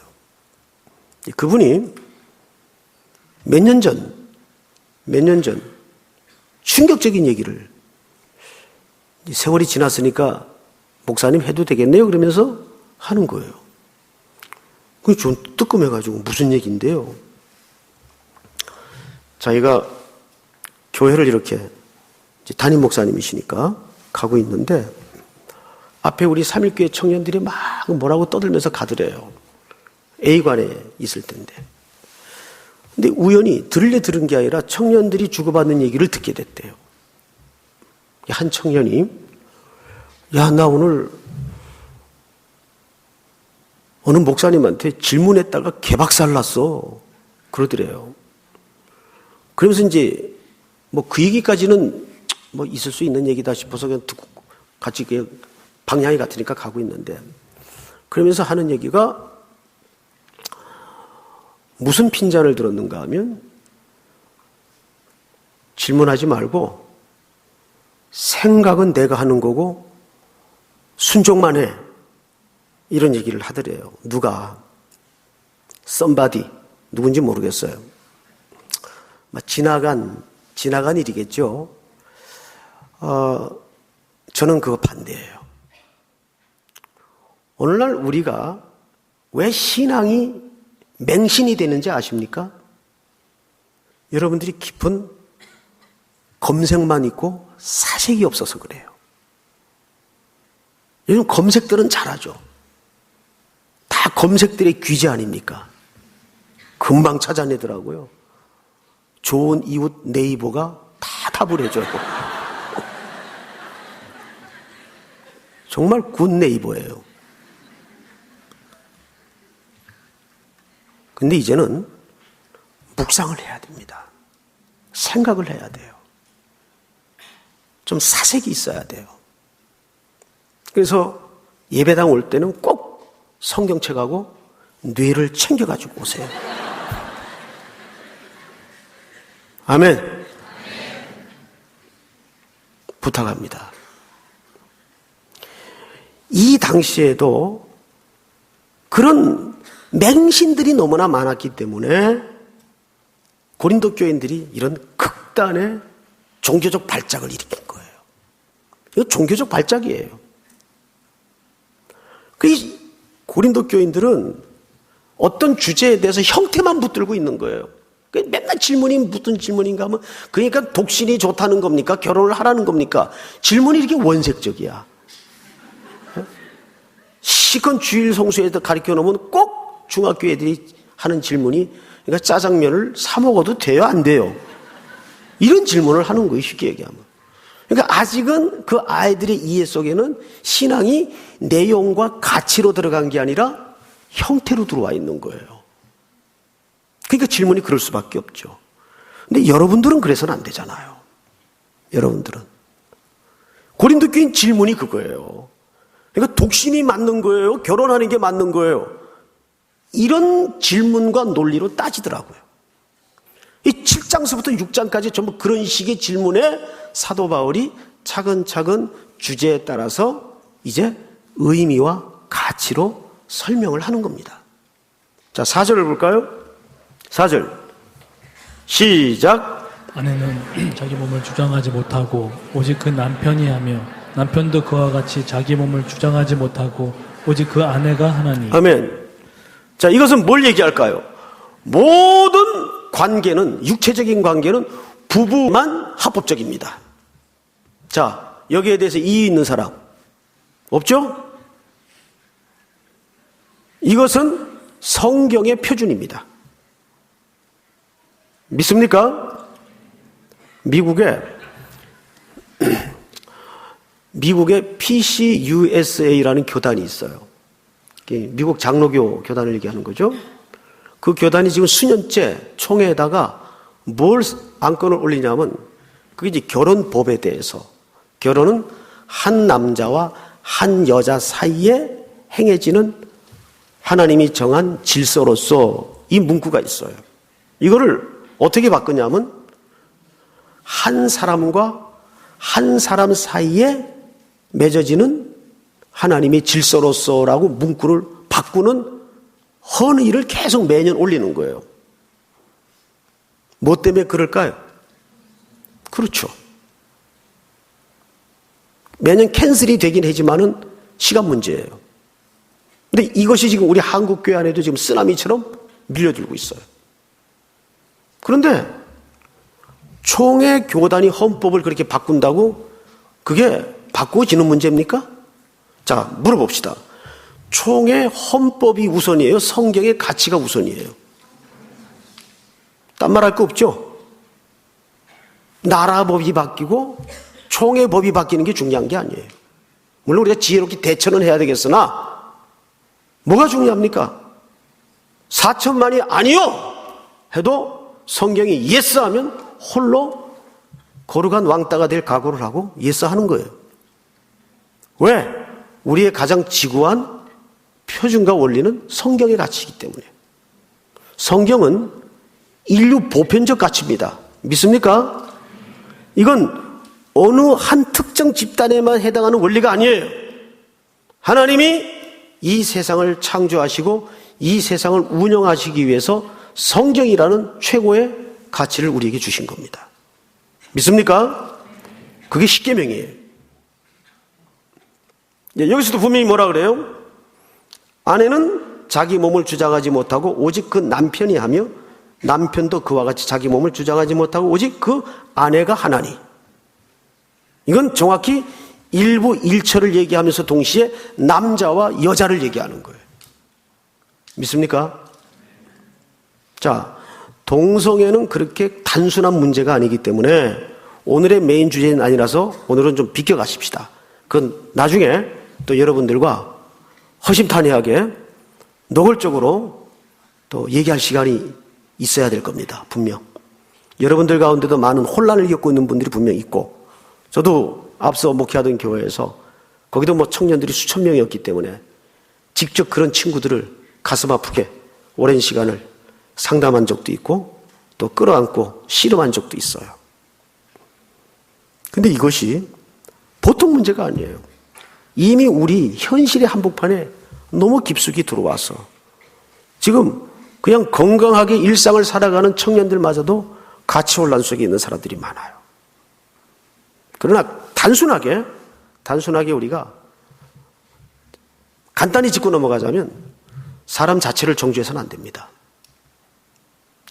그분이 몇 년 전 충격적인 얘기를, 세월이 지났으니까 목사님 해도 되겠네요 그러면서 하는 거예요. 그게 좀 뜨끔해가지고 무슨 얘기인데요. 자기가 교회를 이렇게 담임 목사님이시니까 가고 있는데 앞에 우리 3.1교회 청년들이 막 뭐라고 떠들면서 가더래요. A관에 있을 텐데. 근데 우연히 들은 게 아니라 청년들이 주고받는 얘기를 듣게 됐대요. 한 청년이, 야, 나 오늘 어느 목사님한테 질문했다가 개박살 났어. 그러더래요. 그러면서 이제 뭐 그 얘기까지는 뭐 있을 수 있는 얘기다 싶어서 그냥 듣고 같이 그냥 방향이 같으니까 가고 있는데 그러면서 하는 얘기가 무슨 핀잔을 들었는가 하면 질문하지 말고 생각은 내가 하는 거고 순종만 해. 이런 얘기를 하더래요. 누가? somebody. 누군지 모르겠어요. 지나간 일이겠죠. 저는 그거 반대예요. 오늘날 우리가 왜 신앙이 맹신이 되는지 아십니까? 여러분들이 깊은 검색만 있고 사색이 없어서 그래요. 요즘 검색들은 잘하죠. 다 검색들의 귀재 아닙니까? 금방 찾아내더라고요. 좋은 이웃 네이버가 다 답을 해줘요. 정말 굿 네이버예요. 근데 이제는 묵상을 해야 됩니다. 생각을 해야 돼요. 좀 사색이 있어야 돼요. 그래서 예배당 올 때는 꼭 성경책하고 뇌를 챙겨가지고 오세요. 아멘. 부탁합니다. 이 당시에도 그런 맹신들이 너무나 많았기 때문에 고린도 교인들이 이런 극단의 종교적 발작을 일으킨 거예요. 이거 종교적 발작이에요. 그 고린도 교인들은 어떤 주제에 대해서 형태만 붙들고 있는 거예요. 맨날 질문이 무슨 질문인가 하면 그러니까 독신이 좋다는 겁니까? 결혼을 하라는 겁니까? 질문이 이렇게 원색적이야. 시건 주일 성수에다 가르쳐 놓으면 꼭 중학교 애들이 하는 질문이 그러니까 짜장면을 사 먹어도 돼요? 안 돼요? 이런 질문을 하는 거예요. 쉽게 얘기하면. 그러니까 아직은 그 아이들의 이해 속에는 신앙이 내용과 가치로 들어간 게 아니라 형태로 들어와 있는 거예요. 그러니까 질문이 그럴 수밖에 없죠. 근데 여러분들은 그래서는 안 되잖아요. 여러분들은. 고린도 교인 질문이 그거예요. 그러니까 독신이 맞는 거예요? 결혼하는 게 맞는 거예요? 이런 질문과 논리로 따지더라고요. 이 7장서부터 6장까지 전부 그런 식의 질문에 사도 바울이 차근차근 주제에 따라서 이제 의미와 가치로 설명을 하는 겁니다. 자, 4절을 볼까요? 4절 시작. 아내는 자기 몸을 주장하지 못하고 오직 그 남편이 하며 남편도 그와 같이 자기 몸을 주장하지 못하고 오직 그 아내가 하나니. 아멘. 자, 이것은 뭘 얘기할까요? 모든 관계는, 육체적인 관계는 부부만 합법적입니다. 자, 여기에 대해서 이의 있는 사람 없죠? 이것은 성경의 표준입니다. 믿습니까? 미국의 PCUSA라는 교단이 있어요. 미국 장로교 교단을 얘기하는 거죠. 그 교단이 지금 수년째 총회에다가 뭘 안건을 올리냐면 그게 이제 결혼법에 대해서, 결혼은 한 남자와 한 여자 사이에 행해지는 하나님이 정한 질서로서 이 문구가 있어요. 이거를 어떻게 바꾸냐면 한 사람과 한 사람 사이에 맺어지는 하나님의 질서로서라고 문구를 바꾸는 헌의를 계속 매년 올리는 거예요. 뭐 때문에 그럴까요? 그렇죠. 매년 캔슬이 되긴 하지만은 시간 문제예요. 근데 이것이 지금 우리 한국교회 안에도 지금 쓰나미처럼 밀려들고 있어요. 그런데 총회 교단이 헌법을 그렇게 바꾼다고 그게 바꾸어지는 문제입니까? 자, 물어봅시다. 총회 헌법이 우선이에요? 성경의 가치가 우선이에요? 딴 말 할 거 없죠? 나라 법이 바뀌고 총회 법이 바뀌는 게 중요한 게 아니에요. 물론 우리가 지혜롭게 대처는 해야 되겠으나 뭐가 중요합니까? 4천만이 아니요 해도 성경이 예스 하면 홀로 거룩한 왕따가 될 각오를 하고 예스 하는 거예요. 왜? 우리의 가장 지구한 표준과 원리는 성경의 가치이기 때문에. 성경은 인류 보편적 가치입니다. 믿습니까? 이건 어느 한 특정 집단에만 해당하는 원리가 아니에요. 하나님이 이 세상을 창조하시고 이 세상을 운영하시기 위해서 성경이라는 최고의 가치를 우리에게 주신 겁니다. 믿습니까? 그게 십계명이에요. 여기서도 분명히 뭐라 그래요? 아내는 자기 몸을 주장하지 못하고 오직 그 남편이 하며 남편도 그와 같이 자기 몸을 주장하지 못하고 오직 그 아내가 하나니. 이건 정확히 일부 일처를 얘기하면서 동시에 남자와 여자를 얘기하는 거예요. 믿습니까? 자, 동성애는 그렇게 단순한 문제가 아니기 때문에 오늘의 메인 주제는 아니라서 오늘은 좀 비껴가십시다. 그건 나중에 또 여러분들과 허심탄회하게 노골적으로 또 얘기할 시간이 있어야 될 겁니다. 분명. 여러분들 가운데도 많은 혼란을 겪고 있는 분들이 분명 있고, 저도 앞서 목회하던 교회에서 거기도 뭐 청년들이 수천 명이었기 때문에 직접 그런 친구들을 가슴 아프게 오랜 시간을 상담한 적도 있고 또 끌어안고 씨름한 적도 있어요. 근데 이것이 보통 문제가 아니에요. 이미 우리 현실의 한복판에 너무 깊숙이 들어와서 지금 그냥 건강하게 일상을 살아가는 청년들마저도 가치 혼란 속에 있는 사람들이 많아요. 그러나 단순하게 우리가 간단히 짚고 넘어가자면 사람 자체를 정죄해서는 안 됩니다.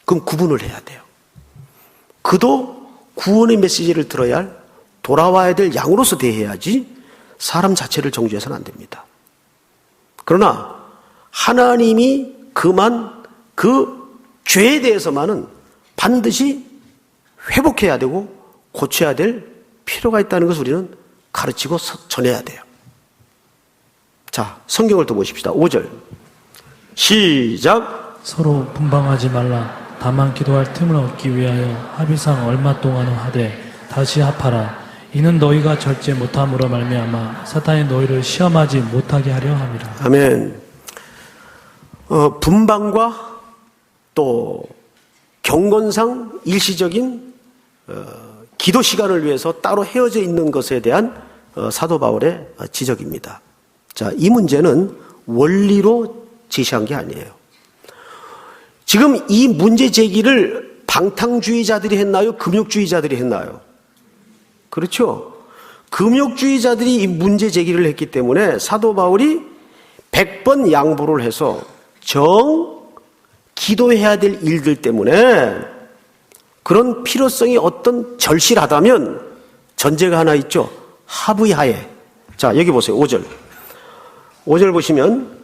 그럼 구분을 해야 돼요. 그도 구원의 메시지를 들어야 할 돌아와야 될 양으로서 대해야지 사람 자체를 정죄해서는 안 됩니다. 그러나 하나님이 그 죄에 대해서만은 반드시 회복해야 되고 고쳐야 될 필요가 있다는 것을 우리는 가르치고 전해야 돼요. 자, 성경을 또 보십시다. 5절 시작. 서로 분방하지 말라. 다만 기도할 틈을 얻기 위하여 합의상 얼마 동안은 하되 다시 합하라. 이는 너희가 절제 못함으로 말미암아 사탄이 너희를 시험하지 못하게 하려 함이라. 아멘. 분방과 또 경건상 일시적인 기도 시간을 위해서 따로 헤어져 있는 것에 대한 사도 바울의 지적입니다. 자, 이 문제는 원리로 제시한 게 아니에요. 지금 이 문제 제기를 방탕주의자들이 했나요? 금욕주의자들이 했나요? 그렇죠. 금욕주의자들이 이 문제 제기를 했기 때문에 사도 바울이 100번 양보를 해서 기도해야 될 일들 때문에 그런 필요성이 어떤 절실하다면 전제가 하나 있죠. 합의하에. 자, 여기 보세요. 5절. 5절 보시면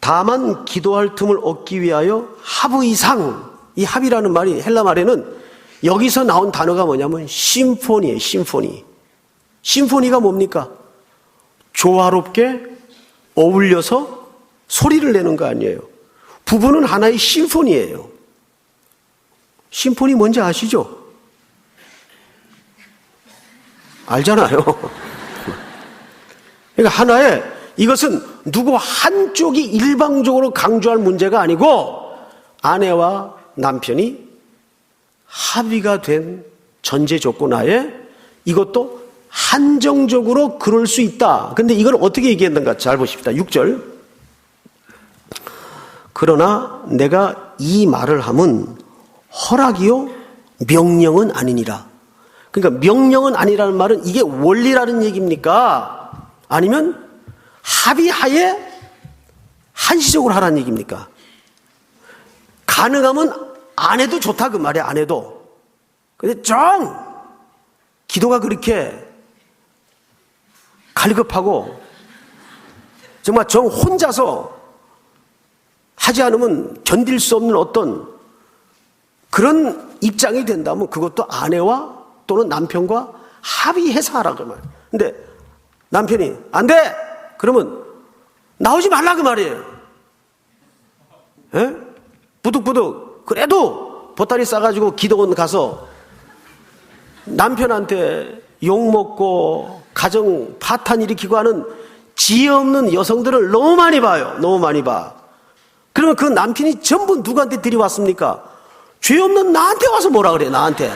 다만 기도할 틈을 얻기 위하여 합의상. 이 합의라는 말이 헬라 말에는 여기서 나온 단어가 뭐냐면 심포니예요. 심포니. 심포니가 뭡니까? 조화롭게 어울려서 소리를 내는 거 아니에요. 부부는 하나의 심포니예요. 심포니 뭔지 아시죠? 알잖아요. 그러니까 하나의, 이것은 누구 한쪽이 일방적으로 강조할 문제가 아니고 아내와 남편이 합의가 된 전제 조건 하에 이것도 한정적으로 그럴 수 있다. 근데 이걸 어떻게 얘기했는가 잘 보십시다. 6절. 그러나 내가 이 말을 함은 허락이요 명령은 아니니라. 그러니까 명령은 아니라는 말은 이게 원리라는 얘기입니까? 아니면 합의하에 한시적으로 하라는 얘기입니까? 가능하면 안 해도 좋다 그 말이야. 안 해도. 근데 기도가 그렇게 갈급하고 정말 혼자서 하지 않으면 견딜 수 없는 어떤 그런 입장이 된다면 그것도 아내와 또는 남편과 합의해서 하라 그 말. 근데 남편이 안 돼! 그러면 나오지 말라 그 말이에요. 예? 부득부득 그래도 보따리 싸가지고 기도원 가서 남편한테 욕먹고 가정 파탄 일으키고 하는 지혜 없는 여성들을 너무 많이 봐요. 너무 많이 봐. 그러면 그 남편이 전부 누구한테 들이왔습니까? 죄 없는 나한테 와서 뭐라 그래, 나한테.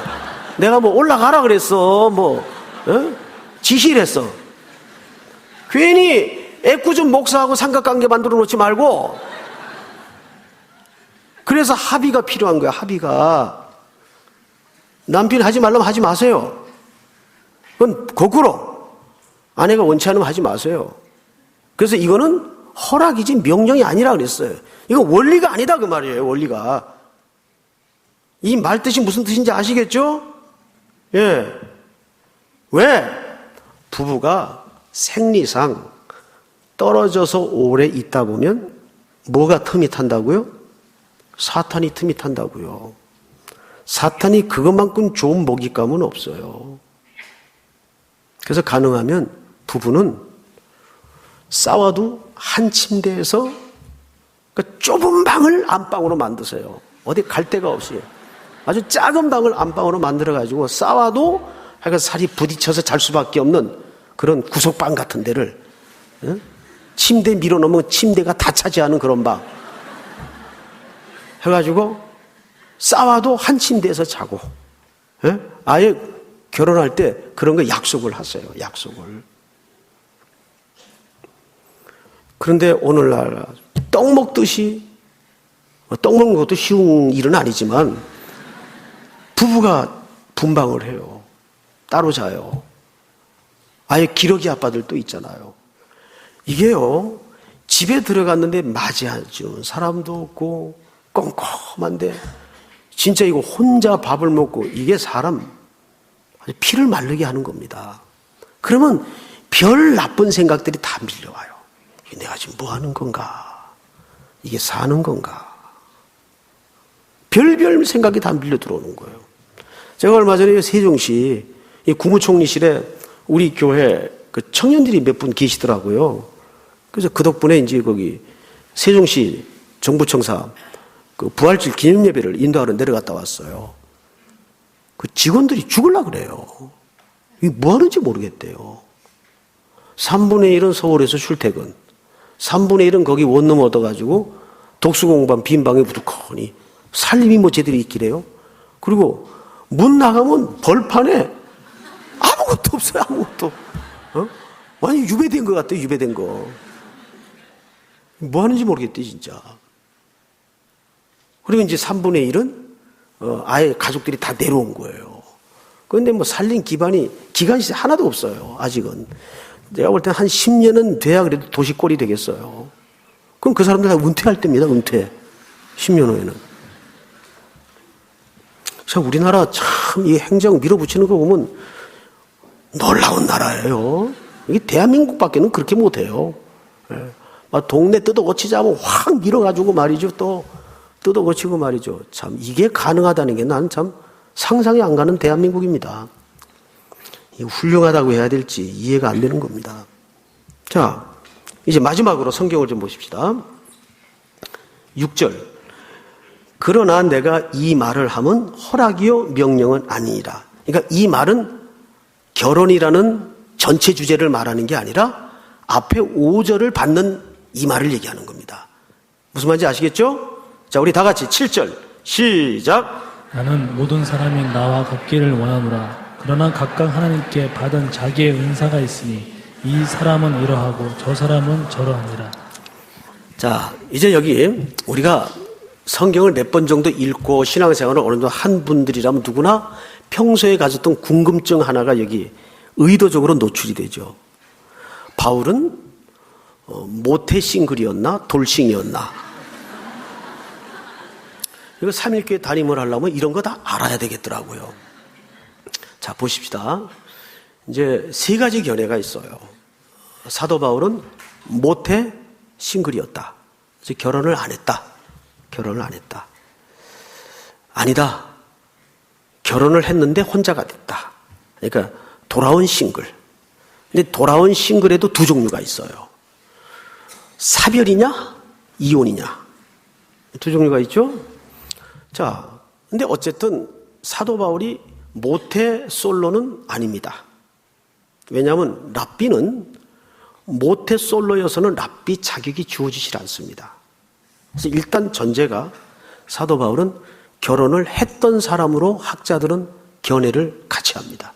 내가 뭐 올라가라 그랬어, 지시를 했어. 괜히 애꿎은 목사하고 삼각관계 만들어 놓지 말고. 그래서 합의가 필요한 거야, 합의가. 남편이 하지 말라면 하지 마세요. 그건 거꾸로. 아내가 원치 않으면 하지 마세요. 그래서 이거는 허락이지 명령이 아니라 그랬어요. 이거 원리가 아니다 그 말이에요. 원리가. 이 말 뜻이 무슨 뜻인지 아시겠죠? 예. 왜? 부부가 생리상 떨어져서 오래 있다 보면 뭐가 틈이 탄다고요? 사탄이 틈이 탄다고요. 사탄이 그것만큼 좋은 먹잇감은 없어요. 그래서 가능하면 부부는 싸워도 한 침대에서 그 좁은 방을 안방으로 만드세요. 어디 갈 데가 없이. 아주 작은 방을 안방으로 만들어가지고 싸워도 하여간 살이 부딪혀서 잘 수밖에 없는 그런 구석방 같은 데를, 침대 밀어놓으면 침대가 다 차지하는 그런 방 해가지고 싸워도 한 침대에서 자고, 아예 결혼할 때 그런 거 약속을 하세요. 약속을. 그런데 오늘날 떡 먹듯이, 떡 먹는 것도 쉬운 일은 아니지만 부부가 분방을 해요. 따로 자요. 아예 기러기 아빠들도 있잖아요. 이게요, 집에 들어갔는데 맞이해준 사람도 없고 껌껌한데 진짜 이거 혼자 밥을 먹고, 이게 사람 아주 피를 마르게 하는 겁니다. 그러면 별 나쁜 생각들이 다 밀려와요. 내가 지금 뭐 하는 건가? 이게 사는 건가? 별별 생각이 다 밀려 들어오는 거예요. 제가 얼마 전에 세종시 국무총리실에 우리 교회 그 청년들이 몇 분 계시더라고요. 그래서 그 덕분에 이제 거기 세종시 정부청사 그 부활절 기념 예배를 인도하러 내려갔다 왔어요. 그 직원들이 죽으려고 그래요. 이게 뭐 하는지 모르겠대요. 3분의 1은 서울에서 출퇴근, 3분의 1은 거기 원룸 얻어가지고 독수공방 빈방에 부득하니 살림이 뭐 제대로 있기래요. 그리고 문 나가면 벌판에 아무것도 없어요. 아무것도. 완전 유배된 것 같아요. 유배된 거. 뭐 하는지 모르겠대 진짜. 그리고 이제 3분의 1은 아예 가족들이 다 내려온 거예요. 그런데 뭐 살린 기반이 하나도 없어요. 아직은. 내가 볼 때는 한 10년은 돼야 그래도 도시꼴이 되겠어요. 그럼 그 사람들 다 은퇴할 때입니다. 은퇴. 10년 후에는. 참 우리나라 참 이 행정 밀어붙이는 거 보면 놀라운 나라예요. 이게 대한민국밖에는 그렇게 못해요. 막 동네 뜯어고치자면 확 밀어가지고 말이죠. 또 뜯어고치고 말이죠. 참 이게 가능하다는 게 난 참 상상이 안 가는 대한민국입니다. 훌륭하다고 해야 될지 이해가 안 되는 겁니다. 자, 이제 마지막으로 성경을 좀 보십시다. 6절. 그러나 내가 이 말을 하면 허락이요 명령은 아니니라. 그러니까 이 말은 결혼이라는 전체 주제를 말하는 게 아니라 앞에 5절을 받는 이 말을 얘기하는 겁니다. 무슨 말인지 아시겠죠? 자, 우리 다 같이 7절 시작. 나는 모든 사람이 나와 걷기를 원하노라. 그러나 각각 하나님께 받은 자기의 은사가 있으니 이 사람은 이러하고 저 사람은 저러하니라. 자, 이제 여기 우리가 성경을 몇 번 정도 읽고 신앙생활을 어느 정도 한 분들이라면 누구나 평소에 가졌던 궁금증 하나가 여기 의도적으로 노출이 되죠. 바울은 모태 싱글이었나 돌싱이었나? 이거 3일교회 담임을 하려면 이런 거 다 알아야 되겠더라고요. 자, 보십시다. 이제 세 가지 견해가 있어요. 사도 바울은 모태 싱글이었다. 즉 결혼을 안 했다. 결혼을 안 했다. 아니다. 결혼을 했는데 혼자가 됐다. 그러니까 돌아온 싱글. 근데 돌아온 싱글에도 두 종류가 있어요. 사별이냐, 이혼이냐. 두 종류가 있죠? 자, 근데 어쨌든 사도 바울이 모태 솔로는 아닙니다. 왜냐하면 랍비는 모태솔로여서는 랍비 자격이 주어지질 않습니다. 그래서 일단 전제가 사도 바울은 결혼을 했던 사람으로 학자들은 견해를 같이 합니다.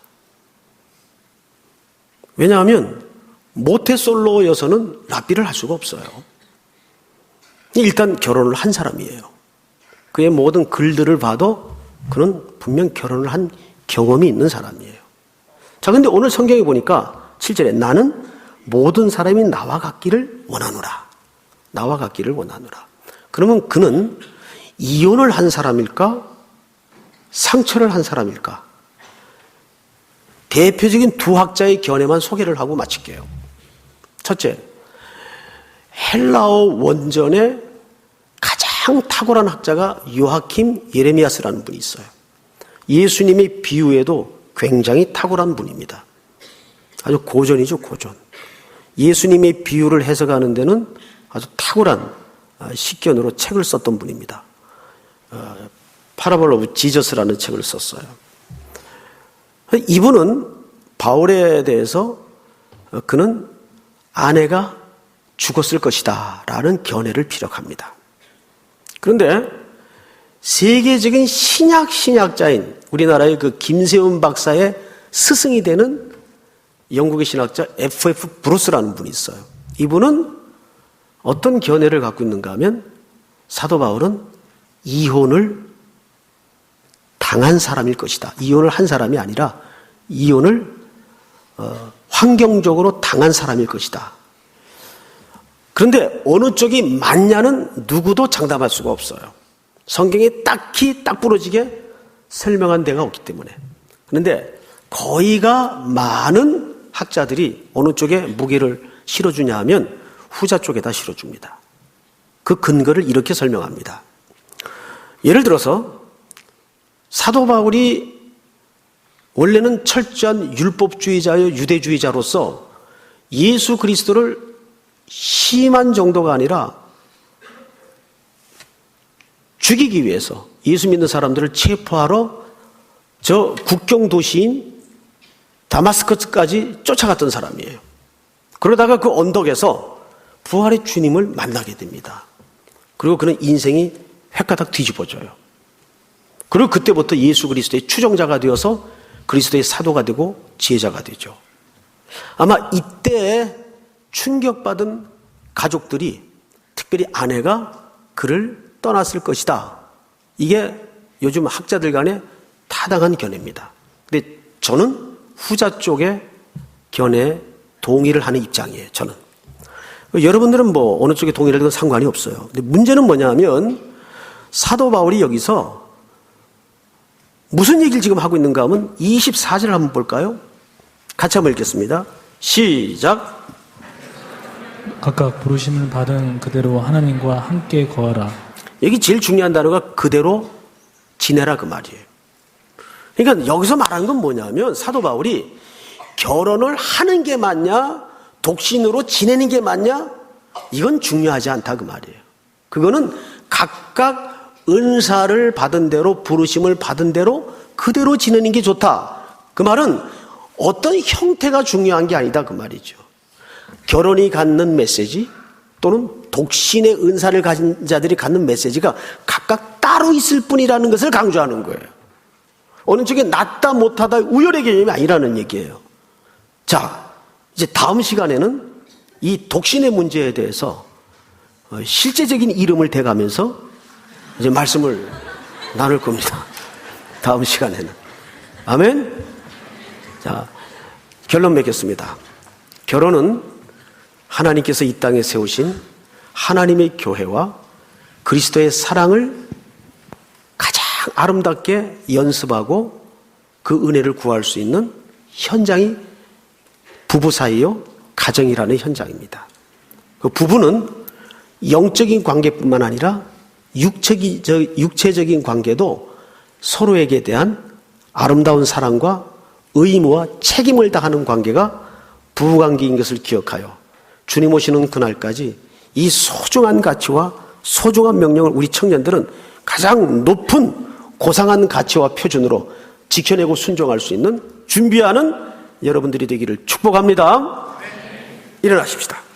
왜냐하면 모태솔로여서는 랍비를 할 수가 없어요. 일단 결혼을 한 사람이에요. 그의 모든 글들을 봐도 그는 분명 결혼을 한 경험이 있는 사람이에요. 자, 근데 오늘 성경에 보니까 7절에 나는 모든 사람이 나와 같기를 원하노라. 나와 같기를 원하노라. 그러면 그는 이혼을 한 사람일까? 상처를 한 사람일까? 대표적인 두 학자의 견해만 소개를 하고 마칠게요. 첫째, 헬라어 원전의 가장 탁월한 학자가 요하킴 예레미야스라는 분이 있어요. 예수님의 비유에도 굉장히 탁월한 분입니다. 아주 고전이죠, 고전. 예수님의 비유를 해석하는 데는 아주 탁월한 식견으로 책을 썼던 분입니다. 파라볼 오브 지저스라는 책을 썼어요. 이분은 바울에 대해서 그는 아내가 죽었을 것이다 라는 견해를 피력합니다. 그런데 세계적인 신약자인 우리나라의 그 김세훈 박사의 스승이 되는 영국의 신학자 F.F. 브루스라는 분이 있어요. 이분은 어떤 견해를 갖고 있는가 하면 사도 바울은 이혼을 당한 사람일 것이다. 이혼을 한 사람이 아니라 이혼을 환경적으로 당한 사람일 것이다. 그런데 어느 쪽이 맞냐는 누구도 장담할 수가 없어요. 성경에 딱히 딱 부러지게 설명한 데가 없기 때문에. 그런데 거의가 많은 학자들이 어느 쪽에 무게를 실어주냐 하면 후자 쪽에다 실어줍니다. 그 근거를 이렇게 설명합니다. 예를 들어서 사도 바울이 원래는 철저한 율법주의자요 유대주의자로서 예수 그리스도를 심한 정도가 아니라 죽이기 위해서 예수 믿는 사람들을 체포하러 저 국경 도시인 다마스커스까지 쫓아갔던 사람이에요. 그러다가 그 언덕에서 부활의 주님을 만나게 됩니다. 그리고 그는 인생이 획가닥 뒤집어져요. 그리고 그때부터 예수 그리스도의 추종자가 되어서 그리스도의 사도가 되고 지혜자가 되죠. 아마 이때 충격받은 가족들이 특별히 아내가 그를 떠났을 것이다. 이게 요즘 학자들 간에 타당한 견해입니다. 근데 저는 후자 쪽의 견해에 동의를 하는 입장이에요. 저는. 여러분들은 뭐 어느 쪽에 동의를 해도 상관이 없어요. 근데 문제는 뭐냐면 사도 바울이 여기서 무슨 얘기를 지금 하고 있는가 하면 24절을 한번 볼까요? 같이 한번 읽겠습니다. 시작. 각각 부르심을 받은 그대로 하나님과 함께 거하라. 여기 제일 중요한 단어가 그대로 지내라 그 말이에요. 그러니까 여기서 말하는 건 뭐냐면 사도 바울이 결혼을 하는 게 맞냐 독신으로 지내는 게 맞냐 이건 중요하지 않다 그 말이에요. 그거는 각각 은사를 받은 대로 부르심을 받은 대로 그대로 지내는 게 좋다. 그 말은 어떤 형태가 중요한 게 아니다 그 말이죠. 결혼이 갖는 메시지 또는 독신의 은사를 가진 자들이 갖는 메시지가 각각 따로 있을 뿐이라는 것을 강조하는 거예요. 어느 쪽에 낫다 못하다 우열의 개념이 아니라는 얘기예요. 자, 이제 다음 시간에는 이 독신의 문제에 대해서 실제적인 이름을 대가면서 이제 말씀을 나눌 겁니다. 다음 시간에는. 아멘? 자, 결론 맺겠습니다. 결혼은 하나님께서 이 땅에 세우신 하나님의 교회와 그리스도의 사랑을 가장 아름답게 연습하고 그 은혜를 구할 수 있는 현장이 부부 사이요 가정이라는 현장입니다. 그 부부는 영적인 관계뿐만 아니라 육체적인 관계도 서로에게 대한 아름다운 사랑과 의무와 책임을 다하는 관계가 부부관계인 것을 기억하여 주님 오시는 그날까지 이 소중한 가치와 소중한 명령을 우리 청년들은 가장 높은 고상한 가치와 표준으로 지켜내고 순종할 수 있는 준비하는 여러분들이 되기를 축복합니다. 일어나십시다.